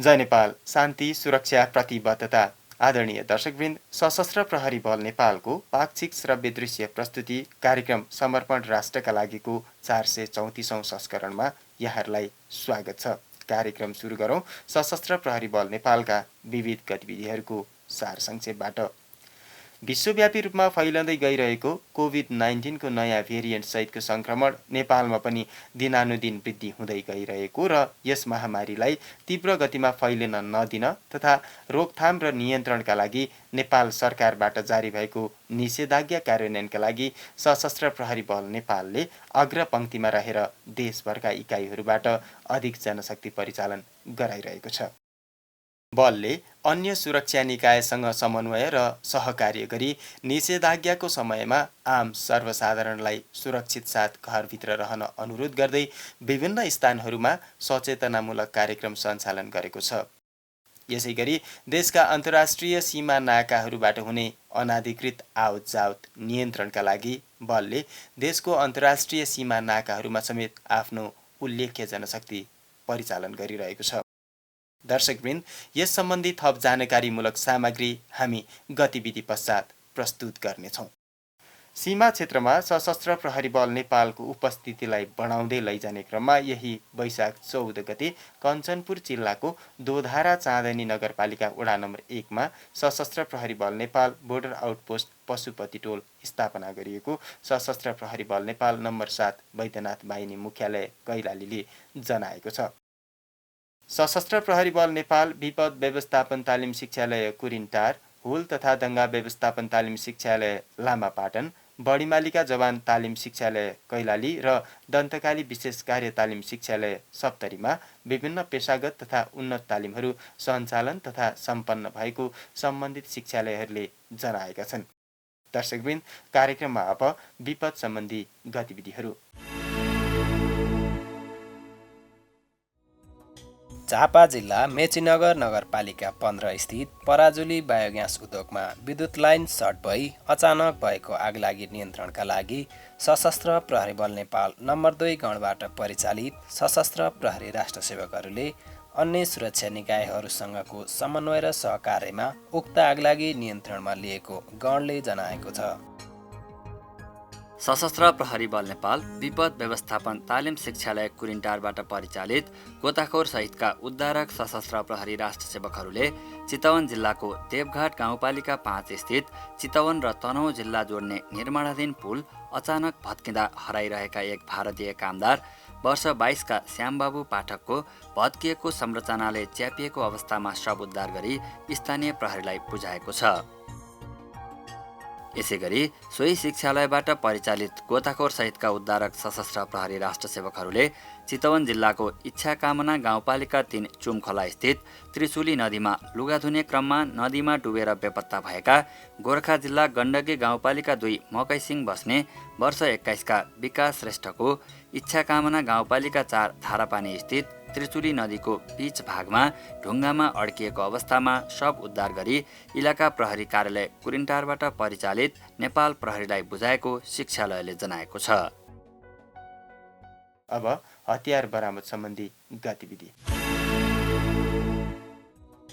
जय नेपाल। शान्ति सुरक्षा प्रतिबद्धता। आदरणीय दर्शकवृन्द, सशस्त्र प्रहरी बल नेपालको पाक्षिक श्रव्य दृश्य प्रस्तुति कार्यक्रम समर्पण राष्ट्रका लागिको 434औं संस्करणमा यहाँहरूलाई स्वागत छ। कार्यक्रम सुरु गरौँ सशस्त्र प्रहरी बल नेपालका विविध गतिविधिहरूको सारसंक्षेपबाट। विश्वव्यापी रूपमा फैलिँदै गइरहेको कोभिड-19 को नयाँ भेरिएन्ट सहितको संक्रमण नेपालमा पनि दिनानुदिन वृद्धि हुँदै गइरहेको र यस महामारीलाई तीव्र गतिमा फैलिन नदिन तथा रोकथाम र नियन्त्रणका लागि नेपाल सरकारबाट जारी भएको निषेधाज्ञा कार्यान्वयनका लागि सशस्त्र प्रहरी बल नेपालले अग्रपंक्तिमा रहेर देशभरका इकाइहरूबाट अधिक जनशक्ति परिचालन गराइरहेको छ। बलले अन्य सुरक्षा निकायसँग समन्वय र सहकार्य गरी निषेधाज्ञाको समयमा आम सर्वसाधारणलाई सुरक्षित साथ घरभित्र रहन अनुरोध गर्दै विभिन्न स्थानहरूमा सचेतनामूलक कार्यक्रम सञ्चालन गरेको छ। यसैगरी देशका अन्तर्राष्ट्रिय सीमा नाकाहरूबाट हुने अनाधिकृत आवतजावत नियन्त्रणका लागि बलले देशको अन्तर्राष्ट्रिय सीमा नाकाहरूमा समेत आफ्नो उल्लेख्य जनशक्ति परिचालन गरिरहेको छ। दर्शकवृन्द, यस सम्बन्धी थप जानकारीमूलक सामग्री हामी गतिविधि पश्चात प्रस्तुत गर्नेछौँ। सीमा क्षेत्रमा सशस्त्र प्रहरी बल नेपालको उपस्थितिलाई बढाउँदै लैजाने क्रममा यही वैशाख 14 गते कञ्चनपुर जिल्लाको दोधारा चाँदनी नगरपालिका वडा नम्बर 1 मा सशस्त्र प्रहरी बल नेपाल बोर्डर आउटपोस्ट पशुपति टोल स्थापना गरिएको सशस्त्र प्रहरी बल नेपाल नम्बर 7 वैद्यनाथ बाहिनी मुख्यालय कैलालीले जनाएको छ। सशस्त्र प्रहरी बल नेपाल विपद व्यवस्थापन तालिम शिक्षालय कुरिन्टार, हुल तथा दङ्गा व्यवस्थापन तालिम शिक्षालय लामापाटन, बढीमालिका जवान तालिम शिक्षालय कैलाली र दन्तकाली विशेष कार्य तालिम शिक्षालय सप्तरीमा विभिन्न पेशागत तथा उन्नत तालिमहरू सञ्चालन तथा सम्पन्न भएको सम्बन्धित शिक्षालयहरूले जनाएका छन्। दर्शकवृन्द, कार्यक्रममा अब विपद सम्बन्धी गतिविधिहरू। झापा जिल्ला मेचीनगर नगरपालिका 15 स्थित पराजुली बायोग्यास उद्योगमा विद्युत लाइन सर्ट भई अचानक भएको आगलागी नियन्त्रणका लागि सशस्त्र प्रहरी बल नेपाल नम्बर 2 गणबाट परिचालित सशस्त्र प्रहरी राष्ट्रसेवकहरूले अन्य सुरक्षा निकायहरूसँगको समन्वय र सहकार्यमा उक्त आगलागी नियन्त्रणमा लिएको गणले जनाएको छ। सशस्त्र प्रहरी बल नेपाल विपद व्यवस्थापन तालिम शिक्षालय कुरिन्टारबाट परिचालित गोताखोर सहितका उद्धारक सशस्त्र प्रहरी राष्ट्रसेवकहरूले चितवन जिल्लाको देवघाट गाउँपालिका 5 स्थित चितवन र तनहुँ जिल्ला जोड्ने निर्माणाधीन पुल अचानक भत्किँदा हराइरहेका एक भारतीय कामदार वर्ष 22 का श्यामबाबु पाठकको भत्किएको संरचनाले च्यापिएको अवस्थामा शव उद्धार गरी स्थानीय प्रहरीलाई बुझाएको छ। यसैगरी सोही शिक्षालयबाट परिचालित गोताखोर सहितका उद्धारक सशस्त्र प्रहरी राष्ट्रसेवकहरूले चितवन जिल्लाको इच्छाकामना गाउँपालिका 3 चुमखोला स्थित त्रिशुली नदीमा लुगा धुने क्रममा नदीमा डुबेर बेपत्ता भएका गोर्खा जिल्ला गण्डकी गाउँपालिका 2 मकैसिङ बस्ने वर्ष 21 का विकास श्रेष्ठको इच्छाकामना गाउँपालिका 4 धारापानी स्थित त्रिचुली नदीको बीच भागमा ढुङ्गामा अड्किएको अवस्थामा शव उद्धार गरी इलाका प्रहरी कार्यालय कुरिन्टारबाट परिचालित नेपाल प्रहरीलाई बुझाएको शिक्षालयले जनाएको छ। अब हतियार बरामद सम्बन्धी गतिविधि।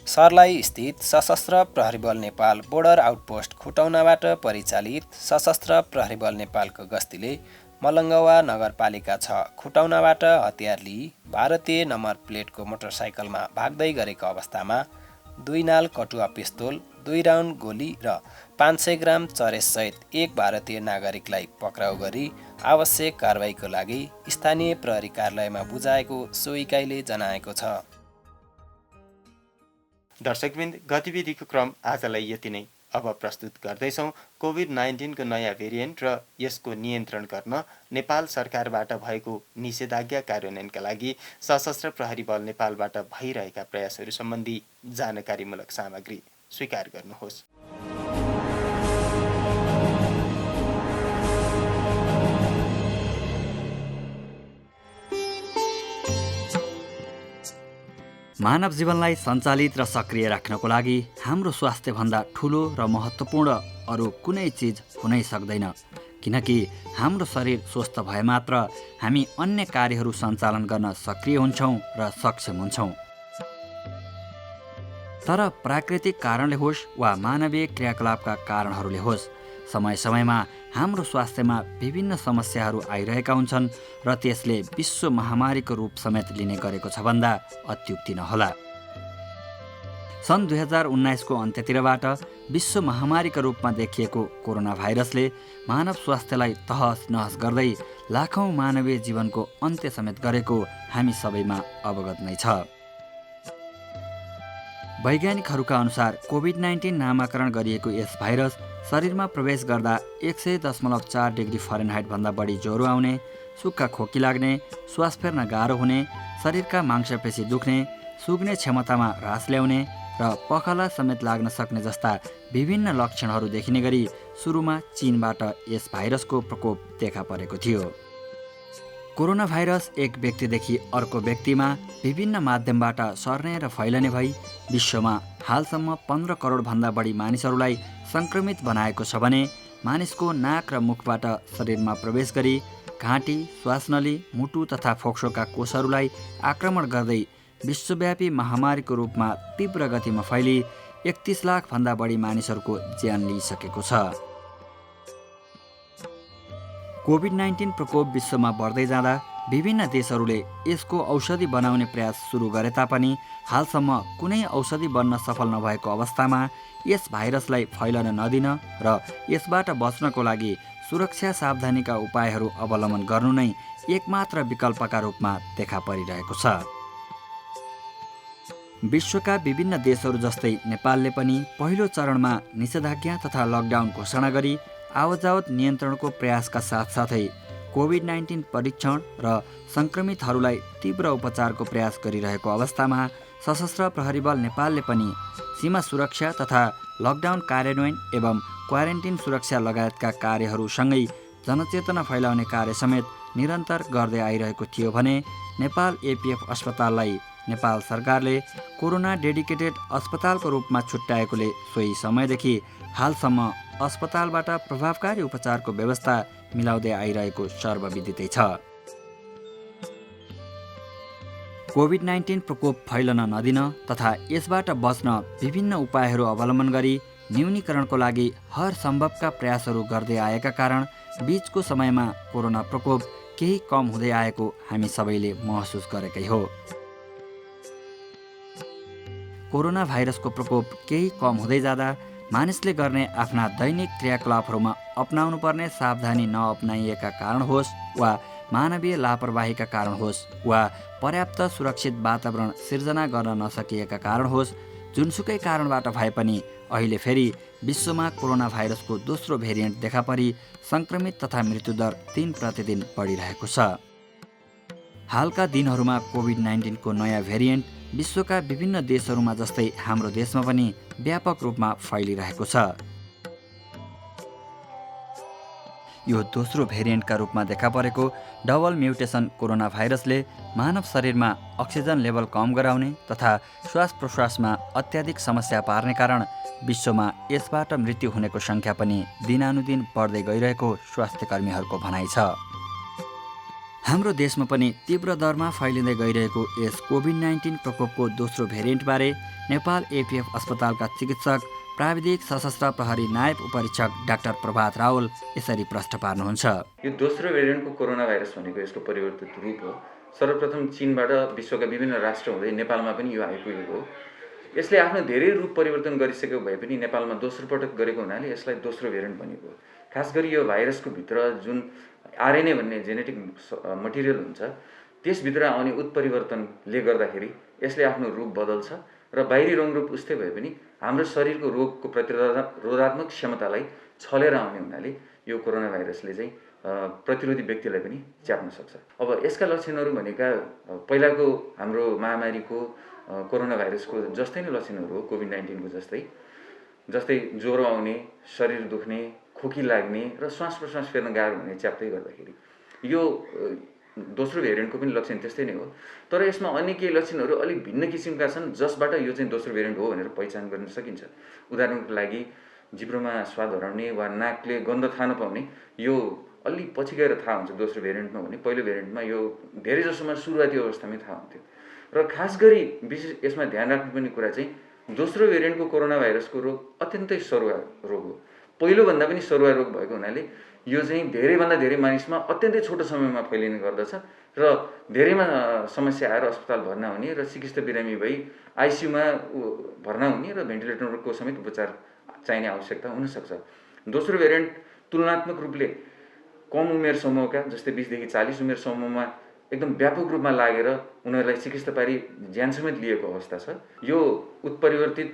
सर्लाही स्थित सशस्त्र प्रहरी बल नेपाल बोर्डर आउटपोस्ट खुटौनाबाट परिचालित सशस्त्र प्रहरी बल नेपालको गस्तीले मलङ्गवा नगरपालिका 6 खुटौनाबाट हतियार लिई भारतीय नम्बर प्लेटको मोटरसाइकलमा भाग्दै गरेको अवस्थामा 2 नाल कटुवा पिस्तोल, 2 राउन्ड गोली र 500 ग्राम चरेससहित एक भारतीय नागरिकलाई पक्राउ गरी आवश्यक कारबाहीको लागि स्थानीय प्रहरी कार्यालयमा बुझाएको सो इकाइले जनाएको छ। दर्शकवृन्द, गतिविधिको क्रम आजलाई यति नै। अब प्रस्तुत गर्दैछौँ कोभिड-19 को नयाँ भेरिएन्ट र यसको नियन्त्रण गर्न नेपाल सरकारबाट भएको निषेधाज्ञा कार्यान्वयनका लागि सशस्त्र प्रहरी बल नेपालबाट भइरहेका प्रयासहरू सम्बन्धी जानकारीमूलक सामग्री स्वीकार गर्नुहोस्। मानव जीवनलाई सञ्चालित र सक्रिय राख्नको लागि हाम्रो स्वास्थ्यभन्दा ठुलो र महत्त्वपूर्ण अरू कुनै चिज हुनै सक्दैन, किनकि हाम्रो शरीर स्वस्थ भए मात्र हामी अन्य कार्यहरू सञ्चालन गर्न सक्रिय हुन्छौँ र सक्षम हुन्छौँ। तर प्राकृतिक कारणले होस् वा मानवीय क्रियाकलापका कारणहरूले होस्, समय समयमा हाम्रो स्वास्थ्यमा विभिन्न समस्याहरू आइरहेका हुन्छन् र त्यसले विश्व महामारीको रूप समेत लिने गरेको छ भन्दा अत्युक्ति नहोला। सन् 2019को अन्त्यतिरबाट विश्व महामारीका रूपमा देखिएको कोरोना भाइरसले मानव स्वास्थ्यलाई तहस नहस गर्दै लाखौँ मानवीय जीवनको अन्त्य समेत गरेको हामी सबैमा अवगत नै छ। वैज्ञानिकहरूका अनुसार कोभिड-19 नामाकरण गरिएको यस भाइरस शरीरमा प्रवेश गर्दा 100.4 डिग्री फरेनहाइट भन्दा बढी ज्वरो आउने, सुक्खा खोकी लाग्ने, श्वास फेर्न गाह्रो हुने, शरीरका मांसपेशी दुख्ने, सुग्ने क्षमतामा ह्रास ल्याउने र पखाला समेत लाग्न सक्ने जस्ता विभिन्न लक्षणहरू देखिने गरी सुरुमा चीनबाट यस भाइरसको प्रकोप देखा परेको थियो। कोरोना भाइरस एक व्यक्तिदेखि अर्को व्यक्तिमा विभिन्न माध्यमबाट सर्ने र फैलने भई विश्वमा हालसम्म 15 करोड भन्दा बढी मानिसहरूलाई संक्रमित बनाएको छ भने मानिसको नाक र मुखबाट शरीरमा प्रवेश गरी घाँटी, श्वासनली, मुटु तथा फोक्सोका कोषहरूलाई आक्रमण गर्दै विश्वव्यापी महामारीको रूपमा तीव्र गतिमा फैली 31 लाख भन्दा बढी मानिसहरूको ज्यान लिइसकेको छ। कोभिड-19 प्रकोप विश्वमा बढ्दै जाँदा विभिन्न देशहरूले यसको औषधि बनाउने प्रयास सुरु गरे तापनि हालसम्म कुनै औषधि बन्न सफल नभएको अवस्थामा यस भाइरसलाई फैलन नदिन र यसबाट बच्नको लागि सुरक्षा सावधानीका उपायहरू अवलम्बन गर्नु नै एकमात्र विकल्पका रूपमा देखा परिरहेको छ। विश्वका विभिन्न देशहरू जस्तै नेपालले पनि पहिलो चरणमा निषेधाज्ञा तथा लकडाउन घोषणा गरी आवतजावत नियन्त्रणको प्रयासका साथसाथै कोभिड-19 परीक्षण र संक्रमितहरूलाई तीव्र उपचारको प्रयास गरिरहेको अवस्थामा सशस्त्र प्रहरी बल नेपालले पनि सीमा सुरक्षा तथा लकडाउन कार्यान्वयन एवं क्वारेन्टिन सुरक्षा लगायतका कार्यहरूसँगै जनचेतना फैलाउने कार्य समेत निरन्तर गर्दै आइरहेको थियो भने नेपाल एपीएफ अस्पताललाई नेपाल सरकारले कोरोना डेडिकेटेड अस्पतालको रूपमा छुट्याएकोले सोही समयदेखि हालसम्म अस्पतालबाट प्रभावकारी उपचारको व्यवस्था मिलाउँदै आइरहेको सर्वविदितै छ। कोभिड-19 प्रकोप फैलन नदिन तथा यसबाट बच्न विभिन्न उपायहरू अवलम्बन गरी न्यूनीकरणको लागि हर सम्भवका प्रयासहरू गर्दै आएका कारण बीचको समयमा कोरोना प्रकोप केही कम हुँदै आएको हामी सबैले महसुस गरेकै हो। कोरोना भाइरसको प्रकोप केही कम हुँदै जाँदा मानिसले गर्ने आफ्ना दैनिक क्रियाकलापहरूमा अपनाउनु पर्ने सावधानी नअपनाइएका कारण होस् वा मानवीय लापरवाहीका कारण होस् वा पर्याप्त सुरक्षित वातावरण सिर्जना गर्न नसकिएका कारण होस्, जुनसुकै कारणबाट भए पनि अहिले फेरि विश्वमा कोरोना भाइरसको दोस्रो भेरिएन्ट देखा परी संक्रमित तथा मृत्युदर 3 प्रतिदिन बढिरहेको छ। हालका दिनहरूमा कोभिड-19 को नयाँ भेरिएन्ट विश्वका विभिन्न देशहरूमा जस्तै हाम्रो देशमा पनि व्यापक रूपमा फैलिरहेको छ। यो दोस्रो भेरिएन्टका रूपमा देखा परेको डबल म्युटेसन कोरोना भाइरसले मानव शरीरमा अक्सिजन लेभल कम गराउने तथा श्वास प्रश्वासमा अत्याधिक समस्या पार्ने कारण विश्वमा यसबाट मृत्यु हुनेको सङ्ख्या पनि दिनानुदिन बढ्दै गइरहेको स्वास्थ्य कर्मीहरूको भनाइ छ। हाम्रो देशमा पनि तीव्र दरमा फैलिँदै गइरहेको यस कोभिड-19 प्रकोपको दोस्रो भेरिएन्टबारे नेपाल एपीएफ अस्पतालका चिकित्सक प्राविधिक सशस्त्र प्रहरी नायब उपरीक्षक डाक्टर प्रभात रावल यसरी प्रश्न पार्नुहुन्छ। यो दोस्रो भेरिएन्टको कोरोना भाइरस भनेको यसको परिवर्तित रूप हो। सर्वप्रथम चीनबाट विश्वका विभिन्न राष्ट्र हुँदै नेपालमा पनि यो आइपुगेको हो। यसले आफ्नो धेरै रूप परिवर्तन गरिसकेको भए पनि नेपालमा दोस्रो पटक गरेको हुनाले यसलाई दोस्रो भेरिएन्ट भनेको हो। खास गरी यो भाइरसको भित्र जुन आरएनए भन्ने जेनेटिक मटेरियल हुन्छ त्यसभित्र आउने उत्परिवर्तनले गर्दाखेरि यसले आफ्नो रूप बदल्छ र बाहिरी रङरूप उस्तै भए पनि हाम्रो शरीरको रोगको प्रतिरोधात्मक क्षमतालाई छलेर आउने हुनाले यो कोरोना भाइरसले चाहिँ प्रतिरोधी व्यक्तिलाई पनि च्याप्न सक्छ। अब यसका लक्षणहरू भनेका पहिलाको हाम्रो महामारीको कोरोना भाइरसको जस्तै नै लक्षणहरू हो। कोभिड-19 को जस्तै ज्वरो आउने, शरीर दुख्ने, खोकी लाग्ने र श्वास प्रश्वास फेर्न गाह्रो हुने च्याप्दै गर्दाखेरि यो दोस्रो भेरिएन्टको पनि लक्षण त्यस्तै नै हो। तर यसमा अन्य केही लक्षणहरू अलिक भिन्न किसिमका छन् जसबाट यो चाहिँ दोस्रो भेरिएन्ट हो भनेर पहिचान गर्न सकिन्छ। उदाहरणको लागि जिब्रोमा स्वाद हराउने वा नाकले गन्ध थाहा नपाउने यो अलि पछि गएर थाहा हुन्छ दोस्रो भेरिएन्टमा भने पहिलो भेरिएन्टमा यो धेरै जसोमा सुरुवाती अवस्थामै थाहा हुन्थ्यो। र खास गरी विशेष यसमा ध्यान राख्नुपर्ने कुरा चाहिँ दोस्रो भेरिएन्टको कोरोना भाइरसको रोग अत्यन्तै सरुवा रोग हो। पहिलोभन्दा पनि सरुवा रोग भएको हुनाले यो चाहिँ धेरैभन्दा धेरै मानिसमा अत्यन्तै छोटो समयमा फैलिने गर्दछ र धेरैमा समस्या आएर अस्पताल भर्ना हुने र चिकित्सा बिरामी भई आइसियुमा भर्ना हुने र भेन्टिलेटरको समेत उपचार चाहिने आवश्यकता हुनसक्छ। दोस्रो भेरिएन्ट तुलनात्मक रूपले कम उमेर समूहका जस्तै 20 देखि 40 उमेर समूहमा एकदम व्यापक रूपमा लागेर उनीहरूलाई चिकित्सा पारी ज्यान समेत लिएको अवस्था छ। यो उत्परिवर्तित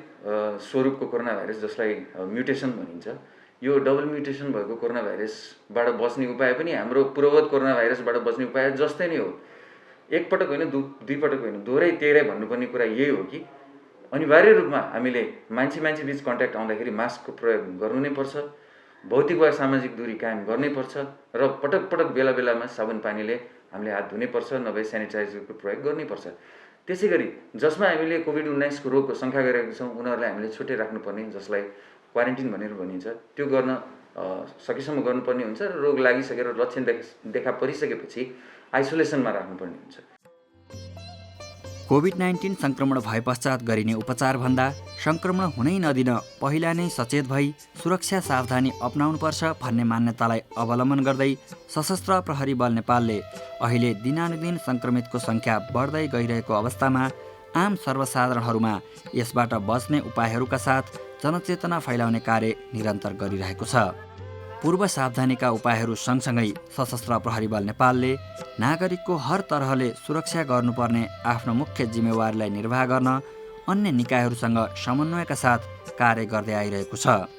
स्वरूपको कोरोना भाइरस जसलाई म्युटेसन भनिन्छ, यो डबल म्युटेसन भएको कोरोना भाइरसबाट बच्ने उपाय पनि हाम्रो पूर्ववत कोरोना भाइरसबाट बच्ने उपाय जस्तै नै हो। एकपटक होइन, दुई पटक होइन, दोहोऱ्याइ तेह्रै भन्नुपर्ने कुरा यही हो कि अनिवार्य रूपमा हामीले मान्छे बीच कन्ट्याक्ट आउँदाखेरि मास्कको प्रयोग गर्नु नै पर्छ, भौतिक वा सामाजिक दूरी कायम गर्नै पर्छ र पटक बेला बेलामा साबुन पानीले हामीले हात धुनै पर्छ, नभए सेनिटाइजरको प्रयोग गर्नै पर्छ। त्यसै गरी जसमा हामीले कोभिड-19 को रोगको शङ्का गरेका छौँ उनीहरूलाई हामीले छुट्टै राख्नुपर्ने, जसलाई क्वारेन्टिन भनेर भनिन्छ, त्यो गर्न सकेसम्म गर्नुपर्ने हुन्छ र रोग लागिसकेर लक्षण देखा परिसकेपछि आइसोलेसनमा राख्नुपर्ने हुन्छ। कोभिड-19 सङ्क्रमण भए पश्चात गरिने उपचारभन्दा सङ्क्रमण हुनै नदिन पहिला नै सचेत भई सुरक्षा सावधानी अपनाउनुपर्छ भन्ने मान्यतालाई अवलम्बन गर्दै सशस्त्र प्रहरी बल नेपालले अहिले दिनानुदिन सङ्क्रमितको सङ्ख्या बढ्दै गइरहेको अवस्थामा आम सर्वसाधारणहरूमा यसबाट बच्ने उपायहरूका साथ जनचेतना फैलाउने कार्य निरन्तर गरिरहेको छ। पूर्व सावधानीका उपायहरू सँगसँगै सशस्त्र प्रहरी बल नेपालले नागरिकको हर तरहले सुरक्षा गर्नुपर्ने आफ्नो मुख्य जिम्मेवारीलाई निर्वाह गर्न अन्य निकायहरूसँग समन्वयका साथ कार्य गर्दै आइरहेको छ।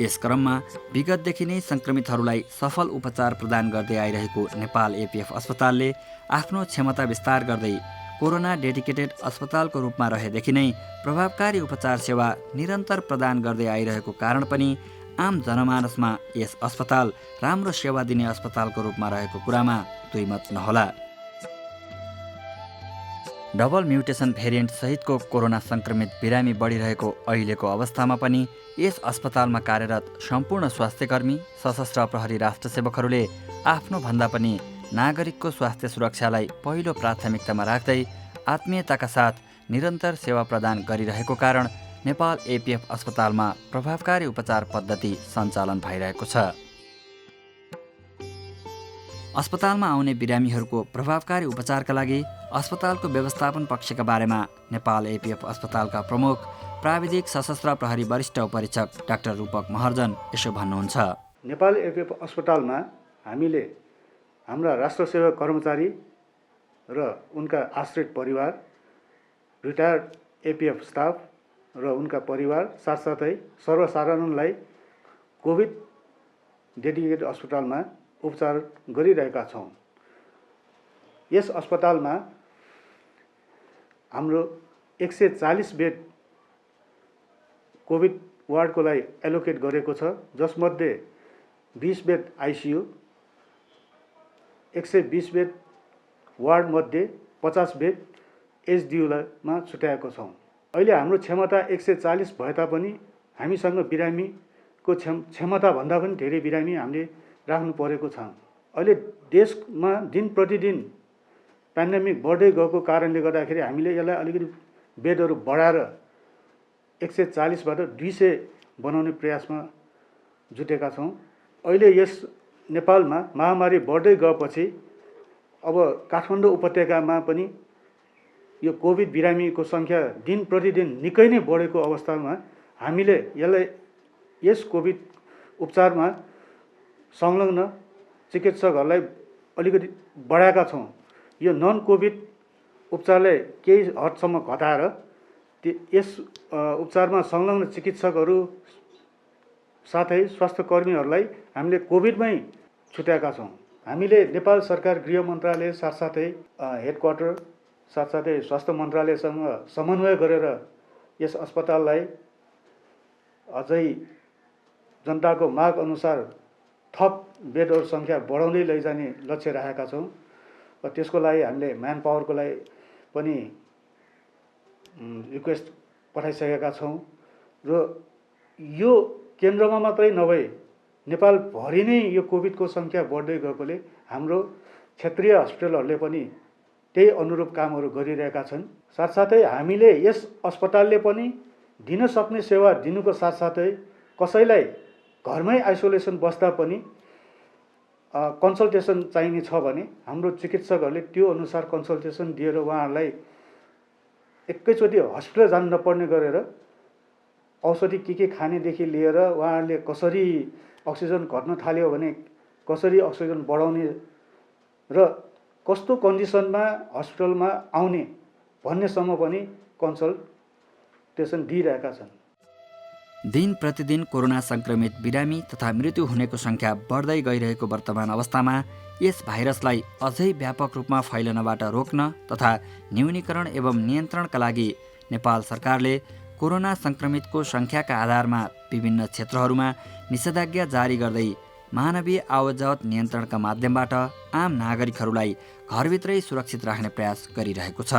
यस क्रममा विगतदेखि नै सङ्क्रमितहरूलाई सफल उपचार प्रदान गर्दै आइरहेको नेपाल एपिएफ अस्पतालले आफ्नो क्षमता विस्तार गर्दै कोरोना डेडिकेटेड अस्पतालको रूपमा रहेदेखि नै प्रभावकारी उपचार सेवा निरन्तर प्रदान गर्दै आइरहेको कारण पनि आम जनमानसमा यस अस्पताल राम्रो सेवा दिने अस्पतालको रूपमा रहेको कुरामा दुईमत नहोला। डबल म्युटेसन भेरिएन्ट सहितको कोरोना सङ्क्रमित बिरामी बढिरहेको अहिलेको अवस्थामा पनि यस अस्पतालमा कार्यरत सम्पूर्ण स्वास्थ्यकर्मी, सशस्त्र प्रहरी राष्ट्रसेवकहरूले आफ्नो भन्दा पनि नागरिकको स्वास्थ्य सुरक्षालाई पहिलो प्राथमिकतामा राख्दै आत्मीयताका साथ निरन्तर सेवा प्रदान गरिरहेको कारण नेपाल एपिएफ अस्पतालमा प्रभावकारी उपचार पद्धति सञ्चालन भइरहेको छ। अस्पतालमा आउने बिरामीहरूको प्रभावकारी उपचारका लागि अस्पतालको व्यवस्थापन पक्षका बारेमा नेपाल एपिएफ अस्पतालका प्रमुख प्राविधिक सशस्त्र प्रहरी वरिष्ठ उपरीक्षक डाक्टर रूपक महर्जन यसो भन्नुहुन्छ। नेपाल एपिएफ अस्पतालमा हामीले हाम्रा राष्ट्रसेवा कर्मचारी र उनका आश्रित परिवार, रिटायर्ड एपिएफ स्टाफ र उनका परिवार साथसाथै सर्वसाधारणलाई कोभिड डेडिकेटेड अस्पतालमा उपचार गरिरहेका छौँ। यस अस्पतालमा हाम्रो 140 बेड कोभिड वार्डको लागि एलोकेट गरेको छ, जसमध्ये 20 बेड आइसियु, 120 बेड वार्डमध्ये 50 बेड एचडियुमा छुट्याएको छौँ। अहिले हाम्रो क्षमता 140 भए तापनि हामीसँग बिरामीको क्षमताभन्दा पनि धेरै बिरामी हामीले राख्नु परेको छ। अहिले देशमा दिन प्रतिदिन पेन्डेमिक बढ्दै गएको कारणले गर्दाखेरि हामीले यसलाई अलिकति बेडहरू बढाएर 140बाट 200 बनाउने प्रयासमा जुटेका छौँ। अहिले यस नेपालमा महामारी बढ्दै गएपछि अब काठमाडौँ उपत्यकामा पनि यो कोभिड बिरामीको सङ्ख्या दिन प्रतिदिन निकै नै बढेको अवस्थामा हामीले यस कोभिड उपचारमा संलग्न चिकित्सकहरूलाई अलिकति बढाएका छौँ। यो नन कोभिड उपचारलाई केही हदसम्म घटाएर यस उपचारमा संलग्न चिकित्सकहरू साथै स्वास्थ्य कर्मीहरूलाई हामीले कोभिडमै छुट्याएका छौँ। हामीले नेपाल सरकार गृह मन्त्रालय साथसाथै हेडक्वार्टर साथसाथै स्वास्थ्य मन्त्रालयसँग समन्वय गरेर यस अस्पताललाई अझै जनताको माग अनुसार थप बेडहरू सङ्ख्या बढाउँदै लैजाने लक्ष्य राखेका छौँ र त्यसको लागि हामीले म्यान पावरको लागि पनि रिक्वेस्ट पठाइसकेका छौँ र यो केन्द्रमा मात्रै नभई नेपालभरि नै यो कोभिडको सङ्ख्या बढ्दै गएकोले हाम्रो क्षेत्रीय हस्पिटलहरूले पनि त्यही अनुरूप कामहरू गरिरहेका छन्। साथसाथै हामीले यस अस्पतालले पनि दिन सक्ने सेवा दिनुको साथसाथै कसैलाई घरमै आइसोलेसन बस्दा पनि कन्सल्टेसन चाहिने छ भने हाम्रो चिकित्सकहरूले त्यो अनुसार कन्सल्टेसन दिएर उहाँहरूलाई एकैचोटि हस्पिटल जानु नपर्ने गरेर औषधि के खानेदेखि लिएर उहाँहरूले कसरी अक्सिजन घट्न थाल्यो भने कसरी अक्सिजन बढाउने र कस्तो कन्डिसनमा हस्पिटलमा आउने भन्नेसम्म पनि कन्सल्टेसन दिइरहेका छन्। दिन प्रतिदिन कोरोना संक्रमित बिरामी तथा मृत्यु हुनेको सङ्ख्या बढ्दै गइरहेको वर्तमान अवस्थामा यस भाइरसलाई अझै व्यापक रूपमा फैलनबाट रोक्न तथा न्यूनीकरण एवं नियन्त्रणका लागि नेपाल सरकारले कोरोना संक्रमितको सङ्ख्याका आधारमा विभिन्न क्षेत्रहरूमा निषेधाज्ञा जारी गर्दै मानवीय आवत-जावत नियन्त्रणका माध्यमबाट आम नागरिकहरूलाई घरभित्रै सुरक्षित राख्ने प्रयास गरिरहेको छ।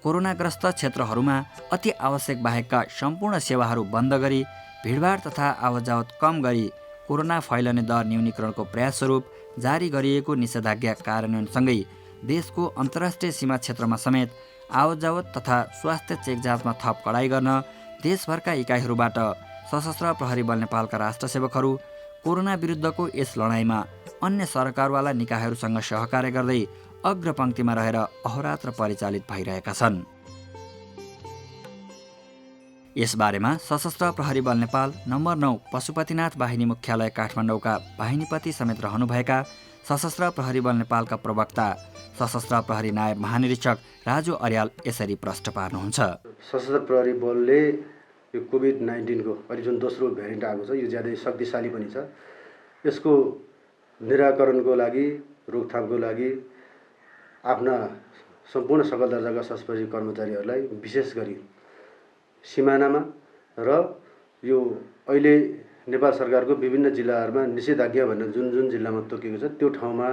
कोरोनाग्रस्त क्षेत्रहरूमा अति आवश्यक बाहेकका सम्पूर्ण सेवाहरू बन्द गरी भिडभाड तथा आवत-जावत कम गरी कोरोना फैलने दर न्यूनीकरणको प्रयासस्वरूप जारी गरिएको निषेधाज्ञा कार्यान्वयनसँगै देशको अन्तर्राष्ट्रिय सीमा क्षेत्रमा समेत आवत-जावत तथा स्वास्थ्य चेक जाँचमा थप कडाई गर्न देशभरका इकाइहरूबाट सशस्त्र प्रहरी बल नेपालका राष्ट्र सेवकहरू कोरोना विरुद्धको यस लडाइँमा अन्य सरकारवाला निकायहरूसँग सहकार्य गर्दै अग्रपङ्क्तिमा रहेर अहोरात्र परिचालित भइरहेका छन्। यसबारेमा सशस्त्र प्रहरी बल नेपाल नम्बर 9 पशुपतिनाथ बाहिनी मुख्यालय काठमाडौँका बाहिनीपति समेत रहनुभएका सशस्त्र प्रहरी बल नेपालका प्रवक्ता सशस्त्र प्रहरी नायब महानिरीक्षक राजु अर्याल यसरी प्रश्न पार्नुहुन्छ। सशस्त्र प्रहरी बलले यो कोभिड-19 को अहिले जुन दोस्रो भेरिएन्ट आएको छ यो ज्यादै शक्तिशाली पनि छ। यसको निराकरणको लागि रोकथामको लागि आफ्ना सम्पूर्ण सकल दर्जाका सशस्त्र कर्मचारीहरूलाई विशेष गरी सिमानामा र यो अहिले नेपाल सरकारको विभिन्न जिल्लाहरूमा निषेधाज्ञा भनेर जुन जुन जिल्लामा तोकिएको छ त्यो ठाउँमा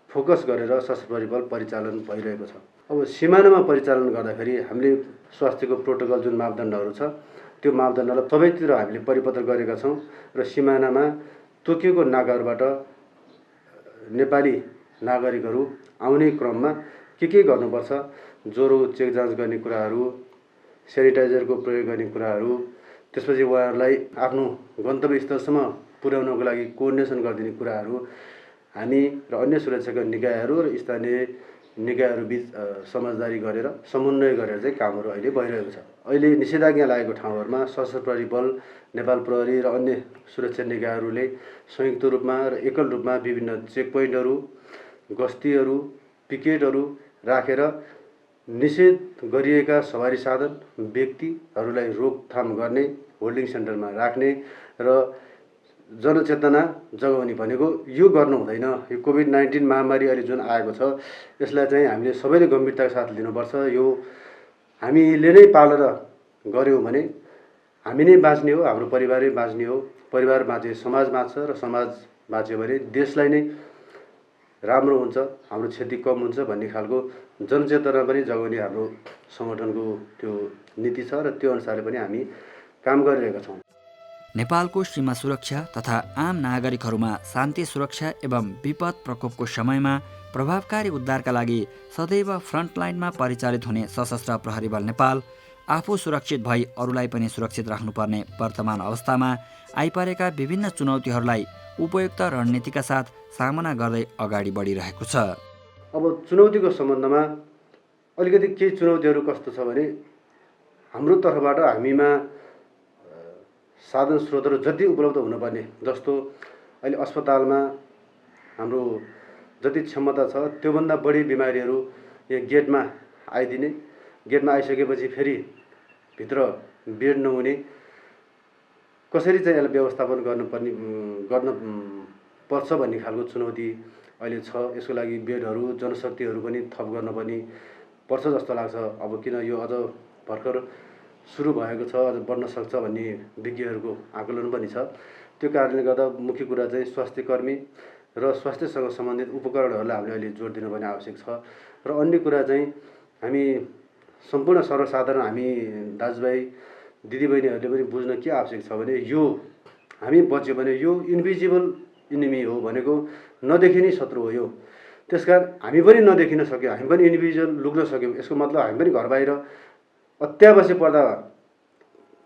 फोकस गरेर सशस्त्र प्रहरी बल परिचालन भइरहेको छ। अब सिमानामा परिचालन गर्दाखेरि हामीले स्वास्थ्यको प्रोटोकल जुन मापदण्डहरू छ त्यो मापदण्डलाई सबैतिर हामीले परिपत्र गरेका छौँ र सिमानामा तोकिएको नाकाहरूबाट नेपाली नागरिकहरू आउने क्रममा के गर्नुपर्छ, ज्वरो चेक जाँच गर्ने कुराहरू, सेनिटाइजरको प्रयोग गर्ने कुराहरू, त्यसपछि उहाँहरूलाई आफ्नो गन्तव्यस्थलसम्म पुर्याउनको लागि कोअर्डिनेसन गरिदिने कुराहरू हामी र अन्य सुरक्षाका निकायहरू र स्थानीय निकायहरू बीच समझदारी गरेर समन्वय गरेर चाहिँ कामहरू अहिले भइरहेको छ। अहिले निषेधाज्ञा लागेको ठाउँहरूमा सशस्त्र प्रहरी बल, नेपाल प्रहरी र अन्य सुरक्षा निकायहरूले संयुक्त रूपमा र एकल रूपमा विभिन्न चेक पोइन्टहरू, गस्तीहरू, पिकेटहरू राखेर निषेध गरिएका सवारी साधन व्यक्तिहरूलाई रोकथाम गर्ने, होल्डिङ सेन्टरमा राख्ने र जनचेतना जगाउने भनेको यो गर्नु हुँदैन। यो कोभिड-19 महामारी अहिले जुन आएको छ यसलाई चाहिँ हामीले सबैले गम्भीरताका साथ लिनुपर्छ। यो हामीले नै पालना गऱ्यौँ भने हामी नै बाँच्ने हो, हाम्रो परिवारै बाँच्ने हो। परिवार बाँचे समाज बाँच्छ र समाज बाँच्यो भने देशलाई नै राम्रो हुन्छ, हाम्रो क्षति कम हुन्छ भन्ने खालको जनचेतना पनि जगाउने हाम्रो सङ्गठनको त्यो नीति छ र त्यो अनुसारले पनि हामी काम गरिरहेका छौँ। नेपालको सीमा सुरक्षा तथा आम नागरिकहरूमा शान्ति सुरक्षा एवं विपद प्रकोपको समयमा प्रभावकारी उद्धारका लागि सदैव फ्रन्टलाइनमा परिचालित हुने सशस्त्र प्रहरी बल नेपाल आफू सुरक्षित भई अरूलाई पनि सुरक्षित राख्नुपर्ने वर्तमान अवस्थामा आइपरेका विभिन्न चुनौतीहरूलाई उपयुक्त रणनीतिका साथ सामना गर्दै अगाडि बढिरहेको छ। अब चुनौतीको सम्बन्धमा अलिकति केही चुनौतीहरू कस्तो छ भने हाम्रो तर्फबाट हामीमा साधन स्रोतहरू जति उपलब्ध हुनुपर्ने, जस्तो अहिले अस्पतालमा हाम्रो जति क्षमता छ त्योभन्दा बढी बिमारीहरू यहाँ गेटमा आइदिने, गेटमा आइसकेपछि फेरि भित्र बेड नहुने, कसरी चाहिँ यसलाई व्यवस्थापन गर्न पर्छ भन्ने खालको चुनौती अहिले छ। यसको लागि बेडहरू, जनशक्तिहरू पनि थप गर्न पनि पर्छ जस्तो लाग्छ। अब किन यो अझ भर्खर सुरु भएको छ, अझ बढ्न सक्छ भन्ने विज्ञहरूको आकलन पनि छ। त्यो कारणले गर्दा मुख्य कुरा चाहिँ स्वास्थ्यकर्मी र स्वास्थ्यसँग सम्बन्धित उपकरणहरूलाई हामीले अहिले जोड दिनु पनि आवश्यक छ। र अन्य कुरा चाहिँ हामी सम्पूर्ण सर्वसाधारण हामी दाजुभाइ दिदीबहिनीहरूले पनि बुझ्न के आवश्यक छ भने यो हामी बच्यो भने यो इन्भिजिबल इनिमी हो, भनेको नदेखिने शत्रु हो। यो त्यसकारण हामी पनि नदेखिन सक्यौँ, हामी पनि इन्डिभिजुअल लुक्न सक्यौँ। यसको मतलब हामी पनि घर बाहिर अत्यावश्यक पर्दा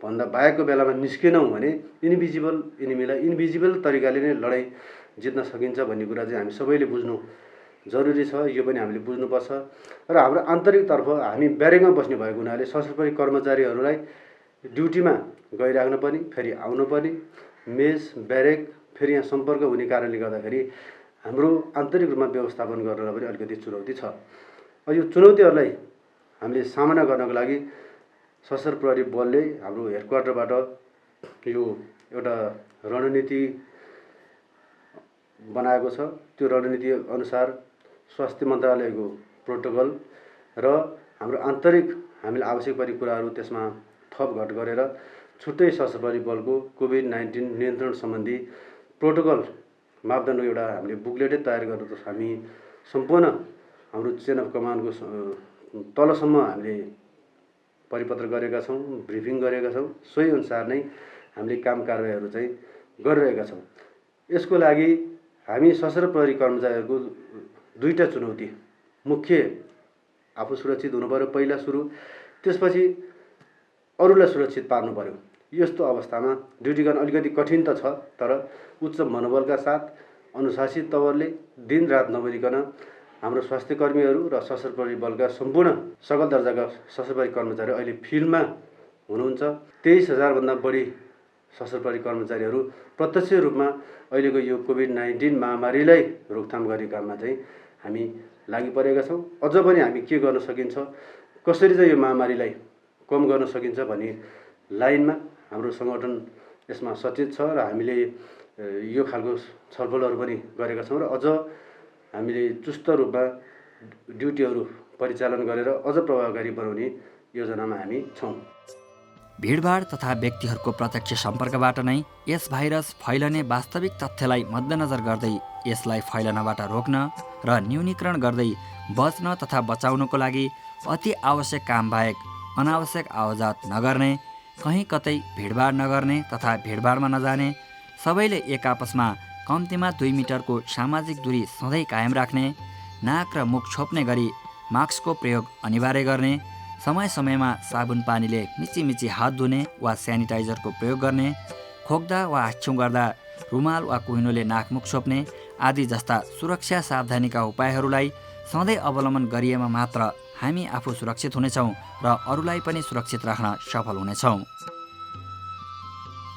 भन्दा बाहेकको बेलामा निस्केनौँ भने इन्भिजिबल इनिमीलाई इन्भिजिबल तरिकाले नै लडाइँ जित्न सकिन्छ भन्ने कुरा चाहिँ हामी सबैले बुझ्नु जरुरी छ। यो पनि हामीले बुझ्नुपर्छ र हाम्रो आन्तरिकतर्फ हामी ब्यारेकमा बस्ने भएको हुनाले सशस्त्र कर्मचारीहरूलाई ड्युटीमा गइराख्न पनि, फेरि आउनु पनि, मेस ब्यारेक फेरि यहाँ सम्पर्क हुने कारणले गर्दाखेरि हाम्रो आन्तरिक रूपमा व्यवस्थापन गर्नलाई पनि अलिकति चुनौती छ। यो चुनौतीहरूलाई हामीले सामना गर्नको लागि सशस्त्र प्रहरी बलले हाम्रो हेडक्वार्टरबाट यो एउटा रणनीति बनाएको छ। त्यो रणनीति अनुसार स्वास्थ्य मन्त्रालयको प्रोटोकल र हाम्रो आन्तरिक हामीले आवश्यक परेको कुराहरू त्यसमा थप घट गरेर छुट्टै सशस्त्र प्रहरी बलको कोभिड-19 नियन्त्रण सम्बन्धी प्रोटोकल मापदण्ड एउटा हामीले बुकलेटै तयार गरेर हामी सम्पूर्ण हाम्रो चेन अफ कमान्डको तलसम्म हामीले परिपत्र गरेका छौँ, ब्रिफिङ गरेका छौँ। सोही अनुसार नै हामीले काम कारबाहीहरू चाहिँ गरिरहेका छौँ। यसको लागि हामी सशस्त्र प्रहरी कर्मचारीहरूको दुईटा चुनौती, मुख्य आफू सुरक्षित हुनु पर्यो पहिला सुरु, त्यसपछि अरूलाई सुरक्षित पार्नु पर्यो। यस्तो अवस्थामा ड्युटी गर्न अलिकति कठिन त छ, तर उच्च मनोबलका साथ अनुशासित तवरले दिनरात नबोलिकन हाम्रो स्वास्थ्य कर्मीहरू र सशस्त्र प्रहरी बलका सम्पूर्ण सकल दर्जाका सशस्त्र प्रहरी कर्मचारी अहिले फिल्डमा हुनुहुन्छ। 23,000 भन्दा बढी सशस्त्र प्रहरी कर्मचारीहरू प्रत्यक्ष रूपमा अहिलेको यो कोभिड-19 महामारीलाई रोकथाम गर्ने काममा चाहिँ हामी लागि परेका छौँ। अझ पनि हामी के गर्न सकिन्छ, कसरी चाहिँ यो महामारीलाई कम गर्न सकिन्छ भन्ने लाइनमा हाम्रो सङ्गठन यसमा सचेत छ र हामीले यो खालको छलफलहरू पनि गरेका छौँ र अझ हामीले चुस्त रूपमा ड्युटीहरू परिचालन गरेर अझ प्रभावकारी बनाउने योजनामा हामी छौँ। भिडभाड तथा व्यक्तिहरूको प्रत्यक्ष सम्पर्कबाट नै यस भाइरस फैलने वास्तविक तथ्यलाई मध्यनजर गर्दै यसलाई फैलनबाट रोक्न र न्यूनीकरण गर्दै बच्न तथा बचाउनको लागि अति आवश्यक काम बाहेक अनावश्यक आवजात नगर्ने, कहीँ कतै भिडभाड नगर्ने तथा भिडभाडमा नजाने, सबैले एक आपसमा कम्तीमा 2 मिटरको सामाजिक दूरी सधैँ कायम राख्ने, नाक र मुख छोप्ने गरी मास्कको प्रयोग अनिवार्य गर्ने, समय समयमा साबुन पानीले मिची हात धुने वा सेनिटाइजरको प्रयोग गर्ने, खोक्दा वा हाच्छुँ गर्दा रुमाल वा कुहिनोले नाकमुख छोप्ने आदि जस्ता सुरक्षा सावधानीका उपायहरूलाई सधैँ अवलम्बन गरिएमा मात्र हामी आफू सुरक्षित हुनेछौँ र अरूलाई पनि सुरक्षित राख्न सफल हुनेछौँ।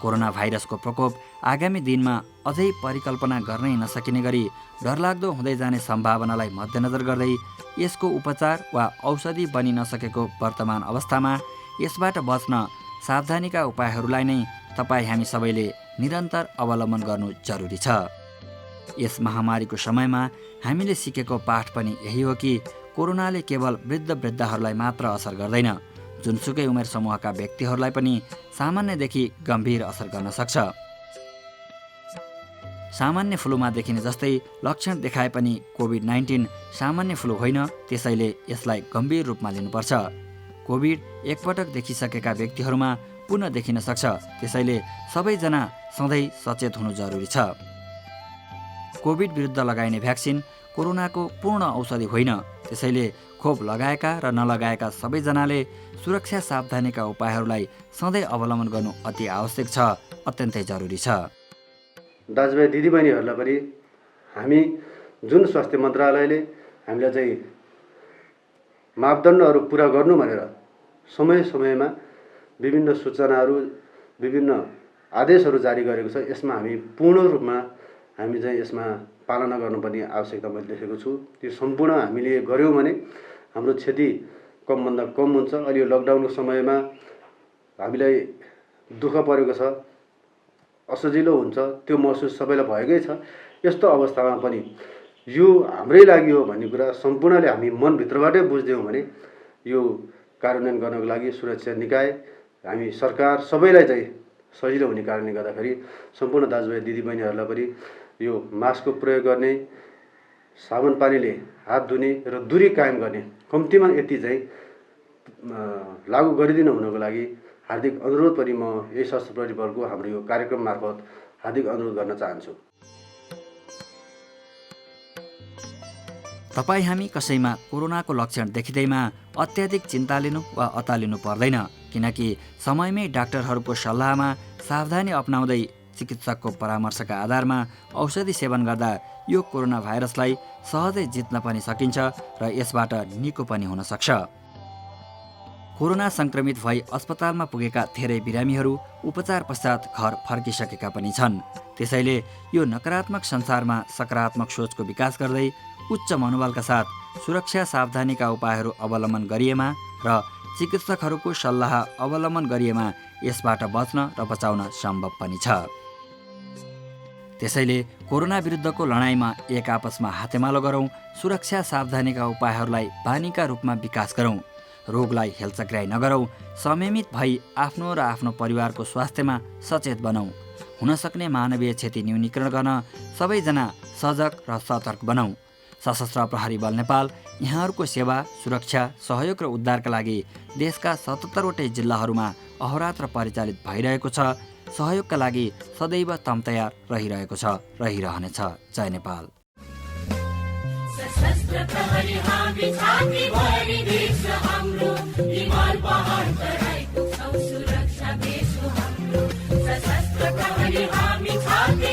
कोरोना भाइरसको प्रकोप आगामी दिनमा अझै परिकल्पना गर्नै नसकिने गरी डरलाग्दो हुँदै जाने सम्भावनालाई मध्यनजर गर्दै यसको उपचार वा औषधि बनि नसकेको वर्तमान अवस्थामा यसबाट बच्न सावधानीका उपायहरूलाई नै तपाईँ हामी सबैले निरन्तर अवलम्बन गर्नु जरुरी छ। यस महामारीको समयमा हामीले सिकेको पाठ पनि यही हो कि कोरोनाले केवल वृद्धहरूलाई मात्र असर गर्दैन, जुनसुकै उमेर समूहका व्यक्तिहरूलाई पनि सामान्यदेखि गम्भीर असर गर्न सक्छ। सामान्य फ्लूमा देखिने जस्तै लक्षण देखाए पनि कोभिड-19 सामान्य फ्लू होइन, त्यसैले यसलाई गम्भीर रूपमा लिनुपर्छ। कोभिड एकपटक देखिसकेका व्यक्तिहरूमा पुनः देखिन सक्छ, त्यसैले सबैजना सधैँ सचेत हुनु जरुरी छ। कोभिड विरुद्ध लगाइने भ्याक्सिन कोरोनाको पूर्ण औषधि होइन, त्यसैले खोप लगाएका र नलगाएका सबैजनाले सुरक्षा सावधानीका उपायहरूलाई सधैँ अवलम्बन गर्नु अति आवश्यक छ, अत्यन्तै जरुरी छ। दाजुभाइ दिदीबहिनीहरूलाई पनि हामी जुन स्वास्थ्य मन्त्रालयले हामीलाई चाहिँ मापदण्डहरू पुरा गर्नु भनेर समय समयमा विभिन्न सूचनाहरू, विभिन्न आदेशहरू जारी गरेको छ, यसमा हामी पूर्ण रूपमा हामी चाहिँ यसमा पालना गर्नुपर्ने आवश्यकता मैले देखेको छु। त्यो सम्पूर्ण हामीले गऱ्यौँ भने हाम्रो क्षति कमभन्दा कम हुन्छ। अहिले यो लकडाउनको समयमा हामीलाई दुःख परेको छ, असजिलो हुन्छ, त्यो महसुस सबैलाई भएकै छ। यस्तो अवस्थामा पनि यो हाम्रै लागि हो भन्ने कुरा सम्पूर्णले हामी मनभित्रबाटै बुझ्यौँ भने यो कार्यान्वयन गर्नको लागि सुरक्षा निकाय, हामी सरकार सबैलाई चाहिँ सजिलो हुने कारणले गर्दाखेरि सम्पूर्ण दाजुभाइ दिदीबहिनीहरूलाई पनि यो मास्कको प्रयोग गर्ने, साबुन पानीले हात धुने र दूरी कायम गर्ने कम्तीमा यति चाहिँ लागू गरिदिनु हुनको लागि हार्दिक अनुरोध पनि म यही सशस्त्र प्रहरी बलको हाम्रो यो कार्यक्रम मार्फत हार्दिक अनुरोध गर्न चाहन्छु। तपाईँ हामी कसैमा कोरोनाको लक्षण देखिँदैमा अत्याधिक चिन्ता लिनु वा अतालिनु पर्दैन, किनकि समयमै डाक्टरहरूको सल्लाहमा सावधानी अपनाउँदै चिकित्सकको परामर्शका आधारमा औषधि सेवन गर्दा यो कोरोना भाइरसलाई सहजै जित्न पनि सकिन्छ र यसबाट निको पनि हुन सक्छ। कोरोना संक्रमित भई अस्पतालमा पुगेका धेरै बिरामीहरू उपचार पश्चात घर फर्किसकेका पनि छन्। त्यसैले यो नकारात्मक संसारमा सकारात्मक सोचको विकास गर्दै उच्च मनोबलका साथ सुरक्षा सावधानीका उपायहरू अवलम्बन गरिएमा र चिकित्सकहरूको सल्लाह अवलम्बन गरिएमा यसबाट बच्न र बचाउन सम्भव पनि छ। त्यसैले कोरोना विरुद्धको लडाइँमा एक आपसमा हातेमालो गरौँ, सुरक्षा सावधानीका उपायहरूलाई बानीका रूपमा विकास गरौँ, रोगलाई हेलचक्र्याइ नगरौँ, संयमित भई आफ्नो र आफ्नो परिवारको स्वास्थ्यमा सचेत बनौँ। हुन सक्ने मानवीय क्षति न्यूनीकरण गर्न सबैजना सजग र सतर्क बनौँ। सशस्त्र प्रहरी बल नेपाल यहाँहरूको सेवा, सुरक्षा, सहयोग र उद्धारका लागि देशका 77 वटै जिल्लाहरूमा अहोरात्र परिचालित भइरहेको छ। सहयोगका लागि सदैव तम्तयार रहिरहेको छ, रहिरहनेछ। जय नेपाल। सशस्त्र प्रहरी हामी छाती भरि देश हाम्रो, हिमाल पहाड तराई पुग्छौं सुरक्षा देश हाम्रो। सशस्त्र प्रहरी हामी छाती